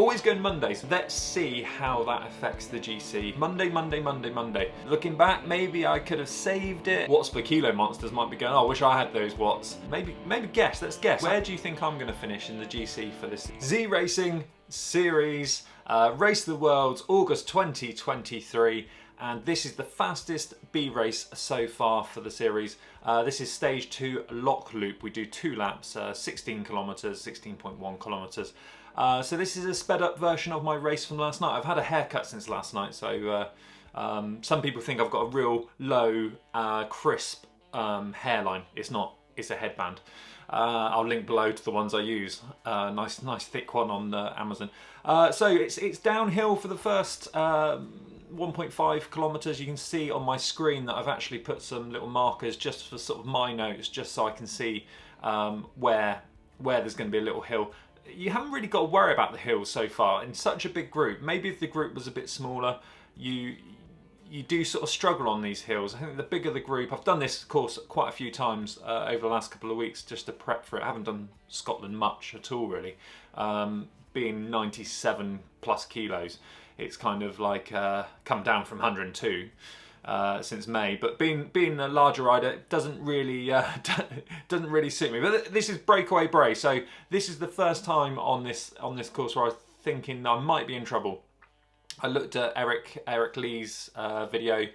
Always going Monday, so let's see how that affects the GC. Monday. Looking back, maybe I could have saved it. Watts per kilo monsters might be going, oh, I wish I had those watts. Maybe guess, let's guess. Where do you think I'm gonna finish in the GC for this ZRacing Series, Race of the Worlds, August 2023. And this is the fastest B race so far for the series. This is stage 2 Loch Loop. We do 2 laps, 16 kilometers, 16.1 kilometers. So this is a sped up version of my race from last night. I've had a haircut since last night, so some people think I've got a real low, crisp hairline. It's not, it's a headband. I'll link below to the ones I use. Nice thick one on Amazon. So it's downhill for the first 1.5 kilometers. You can see on my screen that I've actually put some little markers just for sort of my notes, just so I can see where there's going to be a little hill. You haven't really got to worry about the hills so far in such a big group. Maybe if the group was a bit smaller, you do sort of struggle on these hills. I think the bigger the group, I've done this course quite a few times over the last couple of weeks just to prep for it. I haven't done Scotland much at all really. Being 97 plus kilos, it's kind of like come down from 102 since May. But being a larger rider, it doesn't really suit me. But this is Breakaway Bray, so this is the first time on this course where I was thinking I might be in trouble. I looked at Eric Lee's video,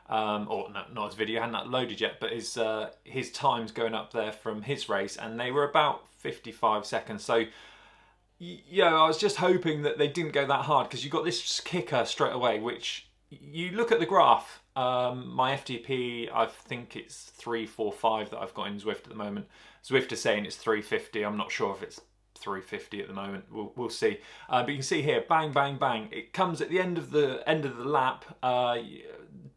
or no, not his video, I hadn't uploaded yet, but his times going up there from his race, and they were about 55 seconds. So yeah, I was just hoping that they didn't go that hard, because you got this kicker straight away, which you look at the graph. My FTP, I think it's 345 that I've got in Zwift at the moment. Zwifter saying it's 350. I'm not sure if it's 350 at the moment. We'll see. But you can see here, bang, bang, bang. It comes at the end of the lap.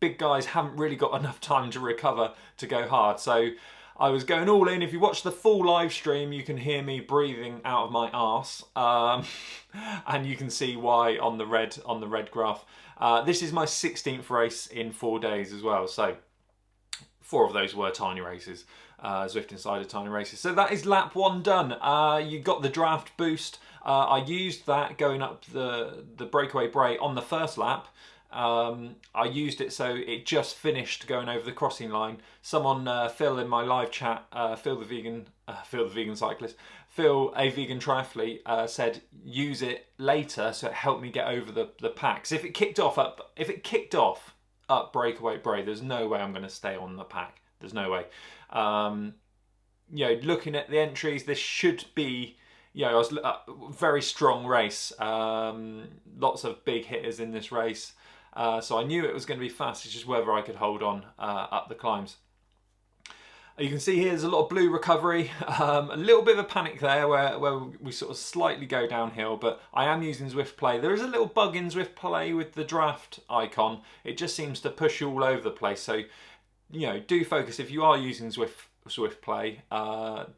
Big guys haven't really got enough time to recover to go hard. So I was going all in. If you watch the full live stream, you can hear me breathing out of my arse, and you can see why on the red graph. This is my 16th race in 4 days as well. So 4 of those were tiny races. Zwift Insider tiny races. So that is lap 1 done. You got the draft boost. I used that going up the Breakaway Bray on the first lap. I used it so it just finished going over the crossing line. Someone, Phil in my live chat, Phil the vegan cyclist, Phil, a vegan triathlete, said use it later so it helped me get over the pack. So if it kicked off up Breakaway Bray, there's no way I'm going to stay on the pack. There's no way. You know, looking at the entries, this should be, you know, very strong race. Lots of big hitters in this race. So I knew it was going to be fast. It's just whether I could hold on up the climbs. You can see here there's a lot of blue recovery. A little bit of a panic there where we sort of slightly go downhill, but I am using Zwift Play. There is a little bug in Zwift Play with the draft icon. It just seems to push you all over the place. So, you know, do focus. If you are using Zwift Play,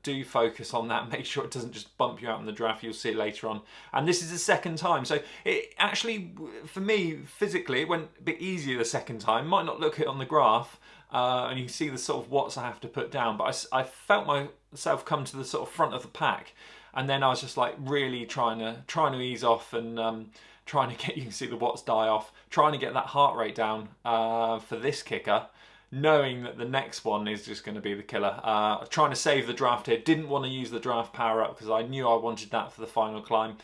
do focus on that. Make sure it doesn't just bump you out in the draft. You'll see it later on. And this is the second time, so it actually, for me, physically, it went a bit easier the second time. Might not look it on the graph, and you can see the sort of watts I have to put down, but I felt myself come to the sort of front of the pack, and then I was just like really trying to ease off and trying to get, you can see the watts die off, trying to get that heart rate down for this kicker, knowing that the next one is just going to be the killer. Trying to save the draft here. Didn't want to use the draft power up because I knew I wanted that for the final climb.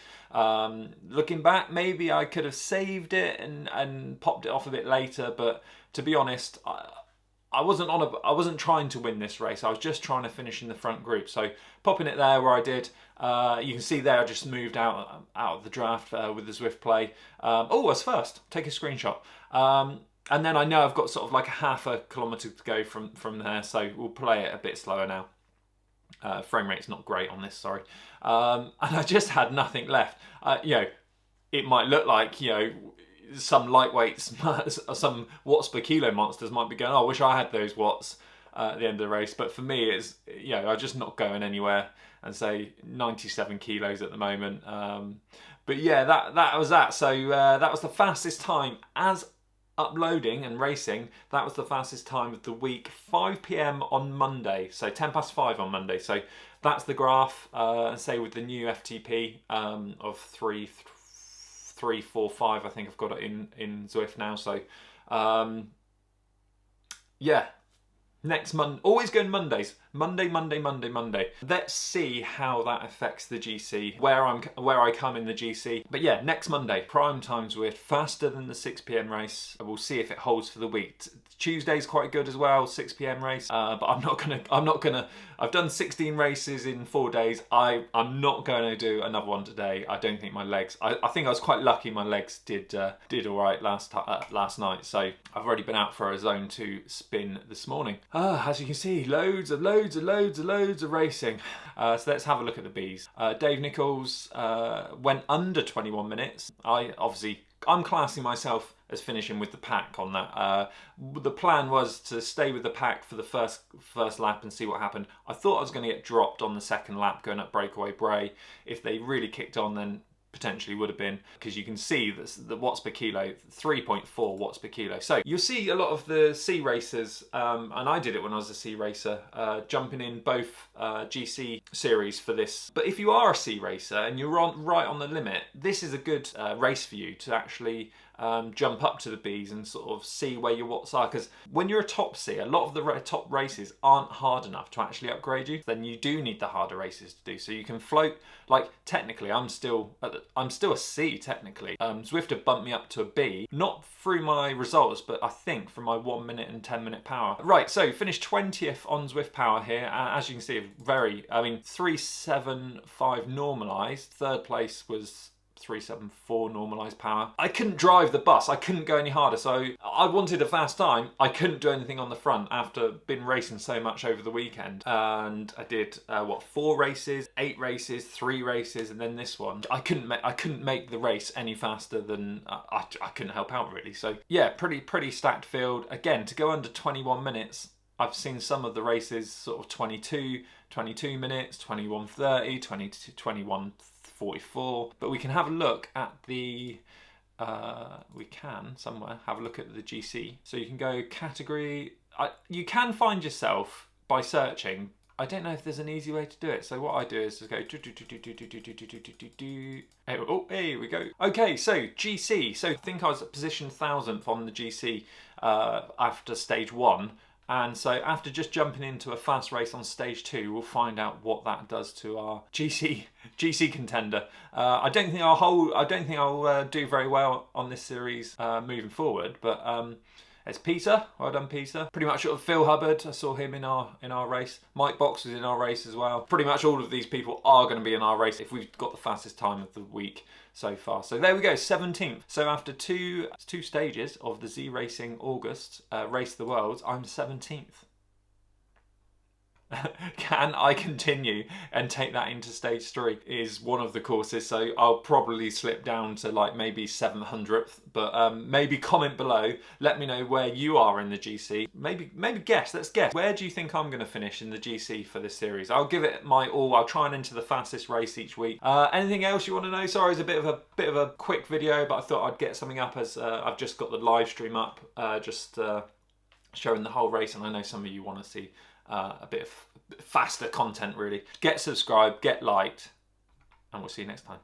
Looking back, maybe I could have saved it and popped it off a bit later, but to be honest, I wasn't trying to win this race. I was just trying to finish in the front group. So popping it there where I did, you can see there I just moved out of the draft with the Zwift Play. Oh, I was first. Take a screenshot. And then I know I've got sort of like a half a kilometre to go from there, so we'll play it a bit slower now. Frame rate's not great on this, sorry. And I just had nothing left. You know, it might look like, you know, some lightweights, some watts per kilo monsters might be going, oh, I wish I had those watts at the end of the race. But for me, it's, you know, I'm just not going anywhere, and say 97 kilos at the moment. But yeah, that was that. So that was the fastest time as uploading and racing. That was the fastest time of the week, 5 PM on Monday, so 5:10 on Monday. So that's the graph, say with the new FTP of 3, 4, 5. I think I've got it in Zwift now. So yeah. Next Monday, always going Mondays. Monday, Monday, Monday, Monday. Let's see how that affects the GC, where I come in the GC. But yeah, next Monday, prime time Zwift, faster than the 6 p.m. race. We'll see if it holds for the week. Tuesday's quite good as well, 6 p.m. race. But I'm not gonna. I've done 16 races in 4 days. I'm not going to do another one today. I don't think my legs. I think I was quite lucky. My legs did all right last night. So I've already been out for a zone 2 spin this morning. As you can see, loads of racing. So let's have a look at the Bs. Dave Nichols went under 21 minutes. I'm classing myself as finishing with the pack on that. The plan was to stay with the pack for the first lap and see what happened. I thought I was going to get dropped on the second lap going up Breakaway Bray. If they really kicked on, then potentially would have been, because you can see the watts per kilo, 3.4 watts per kilo. So you'll see a lot of the C racers, and I did it when I was a C racer, jumping in both GC series for this. But if you are a C racer and you're right on the limit, this is a good race for you to actually jump up to the Bs and sort of see where your watts are, because when you're a top C, a lot of the top races aren't hard enough to actually upgrade you. Then you do need the harder races to do, so you can float. Like, technically I'm still a C technically. Zwifter bumped me up to a B, not through my results, but I think from my 1 minute and 10 minute power. Right, so finished 20th on Zwift power here. As you can see, 375 normalised. Third place was 374 normalised power. I couldn't drive the bus. I couldn't go any harder. So I wanted a fast time. I couldn't do anything on the front after been racing so much over the weekend. And I did 4 races, 8 races, 3 races, and then this one. I couldn't make the race any faster than I couldn't help out really. So yeah, pretty stacked field. Again, to go under 21 minutes. I've seen some of the races sort of 22 minutes, 21:30, 21:44. But we can have a look at the, have a look at the GC. So you can go category. You can find yourself by searching. I don't know if there's an easy way to do it. So what I do is just go. Oh, here we go. Okay, so GC. So I think I was at position 1000th on the GC after stage 1. And so after just jumping into a fast race on stage 2, we'll find out what that does to our GC contender. I don't think I'll do very well on this series moving forward, but it's Peter. Well done, Peter. Pretty much sort of Phil Hubbard. I saw him in our race. Mike Box was in our race as well. Pretty much all of these people are going to be in our race if we've got the fastest time of the week so far. So there we go, 17th. So after two stages of the ZRacing August Race the Worlds, I'm 17th. Can I continue and take that into stage 3 is one of the courses, so I'll probably slip down to like maybe 700th, but maybe comment below, let me know where you are in the GC. Maybe guess, let's guess. Where do you think I'm going to finish in the GC for this series? I'll give it my all. I'll try and enter the fastest race each week. Anything else you want to know? Sorry, it's a bit of a quick video, but I thought I'd get something up as I've just got the live stream up, showing the whole race, and I know some of you want to see a bit of faster content really. Get subscribed, get liked, and we'll see you next time.